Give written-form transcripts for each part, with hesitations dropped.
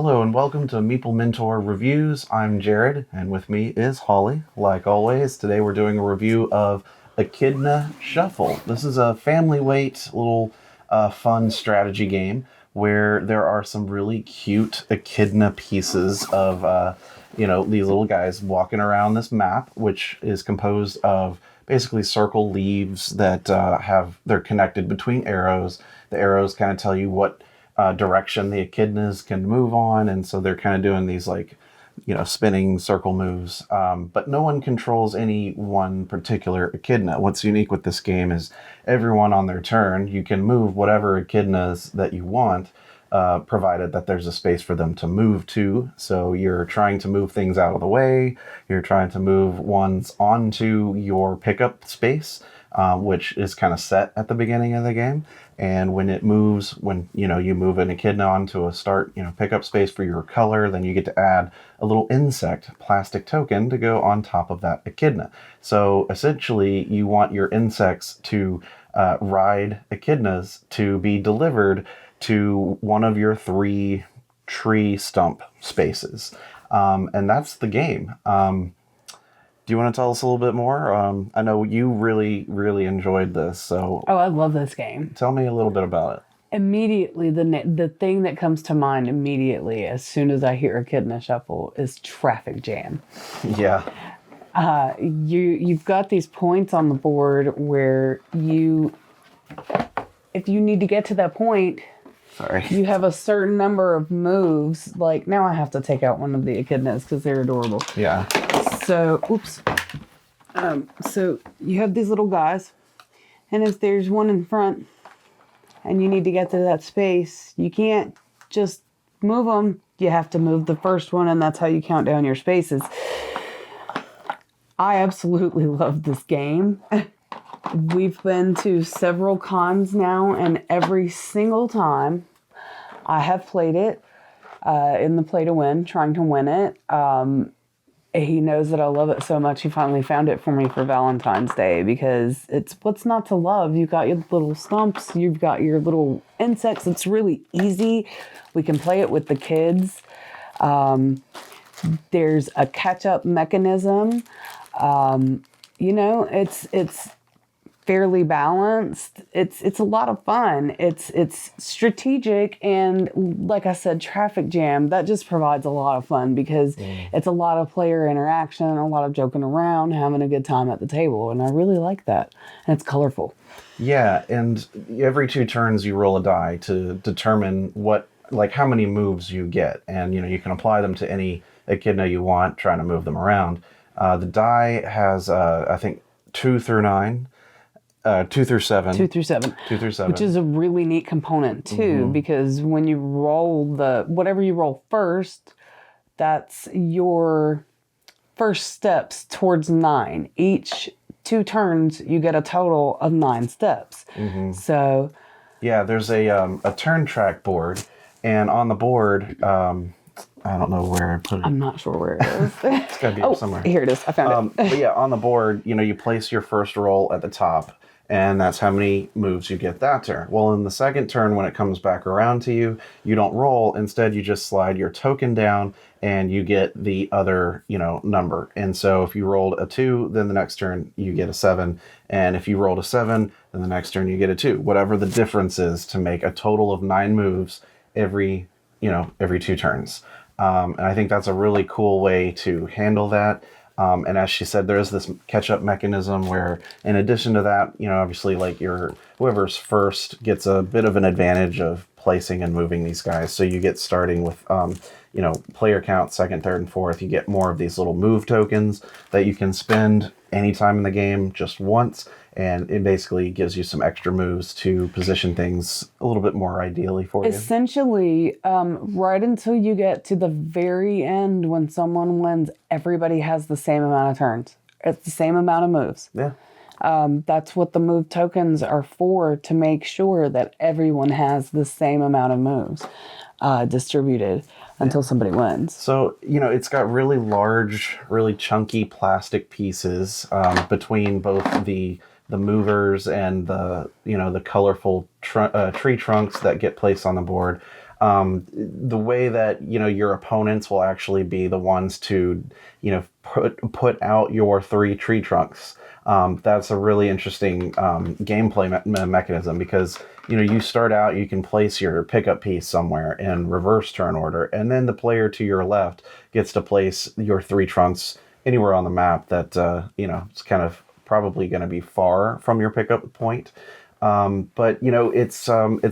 Hello and welcome to Meeple Mentor Reviews. I'm Jared, and with me is Holly. Like always, today we're doing a review of Echidna Shuffle. This is a family weight little fun strategy game where there are some really cute echidna pieces of these little guys walking around this map, which is composed of basically circle leaves that they're connected between arrows. The arrows kind of tell you what direction the echidnas can move on, and so they're kind of doing these spinning circle moves, but no one controls any one particular echidna. What's unique with this game is everyone on their turn, you can move whatever echidnas that you want, provided that there's a space for them to move to. So you're trying to move things out of the way, you're trying to move ones onto your pickup space, which is kind of set at the beginning of the game. And when it moves, when you move an echidna onto a start pickup space for your color, then you get to add a little insect plastic token to go on top of that echidna. So essentially you want your insects to ride echidnas to be delivered to one of your 3 tree stump spaces, and that's the game. Do you want to tell us a little bit more? I know you really, really enjoyed this, so... Oh, I love this game. Tell me a little bit about it. Immediately, the thing that comes to mind immediately as soon as I hear Echidna Shuffle is traffic jam. Yeah. You've got these points on the board where if you need to get to that point... Sorry. You have a certain number of moves. Like, now I have to take out one of the echidnas because they're adorable. Yeah. So, oops. So you have these little guys, and if there's one in front and you need to get to that space, you can't just move them. You have to move the first one, and that's how you count down your spaces. I absolutely love this game. We've been to several cons now, and every single time I have played it in the play to win, trying to win it. He knows that I love it so much, he finally found it for me for Valentine's Day, because it's what's not to love. You've got your little stumps, you've got your little insects. It's really easy. We can play it with the kids. There's a catch-up mechanism. It's fairly balanced. It's a lot of fun. It's strategic, and like I said, traffic jam, that just provides a lot of fun because it's a lot of player interaction, a lot of joking around, having a good time at the table, and I really like that. And it's colorful. Yeah, and every 2 turns you roll a die to determine how many moves you get, and you can apply them to any echidna you want, trying to move them around. The die has I think 2 through 9. 2 through 7. 2 through 7. 2 through 7. Which is a really neat component too, because when you roll whatever you roll first, that's your first steps towards 9. Each 2 turns, you get a total of 9 steps. So, yeah, there's a turn track board, and on the board, I don't know where I put it. I'm not sure where it is. It's got to be up somewhere. Here it is. I found it. But yeah, on the board, you place your first roll at the top, and that's how many moves you get that turn. Well, in the second turn, when it comes back around to you, you don't roll. Instead, you just slide your token down, and you get the other, number. And so if you rolled a 2, then the next turn you get a 7. And if you rolled a 7, then the next turn you get a 2. Whatever the difference is, to make a total of 9 moves every 2 turns. And I think that's a really cool way to handle that. And as she said, there is this catch-up mechanism where, in addition to that, obviously, whoever's first gets a bit of an advantage of placing and moving these guys. So you get starting with, player count, 2nd, 3rd, and 4th. You get more of these little move tokens that you can spend anytime in the game, just once. And it basically gives you some extra moves to position things a little bit more ideally for you. Essentially, right until you get to the very end when someone wins, everybody has the same amount of turns. It's the same amount of moves. Yeah. That's what the move tokens are for, to make sure that everyone has the same amount of moves distributed until somebody wins. So, it's got really large, really chunky plastic pieces between both the movers and the colorful tree trunks that get placed on the board. the way that, your opponents will actually be the ones to, put out your 3 tree trunks. That's a really interesting gameplay mechanism because, you start out, you can place your pickup piece somewhere in reverse turn order, and then the player to your left gets to place your 3 trunks anywhere on the map that, it's kind of probably going to be far from your pickup point. But, it's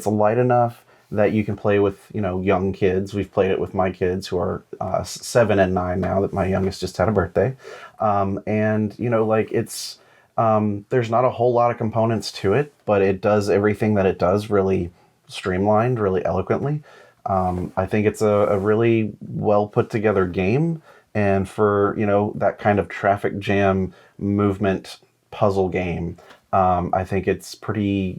light enough that you can play with, young kids. We've played it with my kids who are 7 and 9 now, that my youngest just had a birthday. And, it's, there's not a whole lot of components to it, but it does everything that it does really streamlined, really eloquently. I think it's a really well put together game. And for, that kind of traffic jam movement puzzle game, I think it's pretty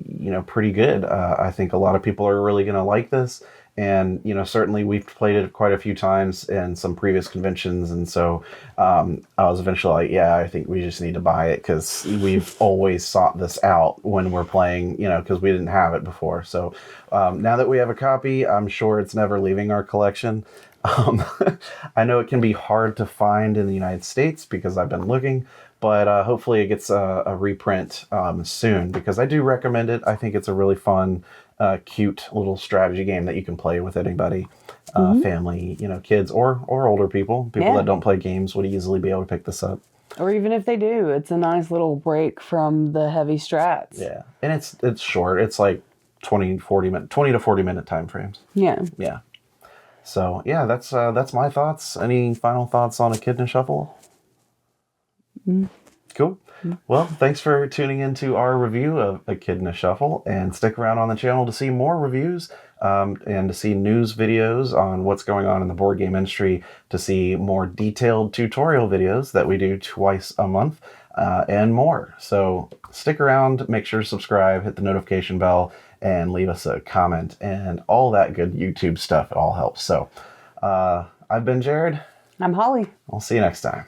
good. I think a lot of people are really going to like this. And, certainly we've played it quite a few times in some previous conventions. And so I was eventually like, yeah, I think we just need to buy it because we've always sought this out when we're playing, because we didn't have it before. So now that we have a copy, I'm sure it's never leaving our collection. I know it can be hard to find in the United States because I've been looking, but hopefully it gets a reprint soon because I do recommend it. I think it's a really fun, cute little strategy game that you can play with anybody, family, kids or older people. People that don't play games would easily be able to pick this up. Or even if they do, it's a nice little break from the heavy strats. Yeah, and it's short. It's like 20 to 40 minute time frames. Yeah. Yeah. So yeah, that's my thoughts. Any final thoughts on Echidna Shuffle? Cool. Well, thanks for tuning into our review of Echidna Shuffle, and stick around on the channel to see more reviews and to see news videos on what's going on in the board game industry, to see more detailed tutorial videos that we do twice a month, and more. So stick around, make sure to subscribe, hit the notification bell, and leave us a comment and all that good YouTube stuff. It all helps. So I've been Jared. I'm Holly. I'll see you next time.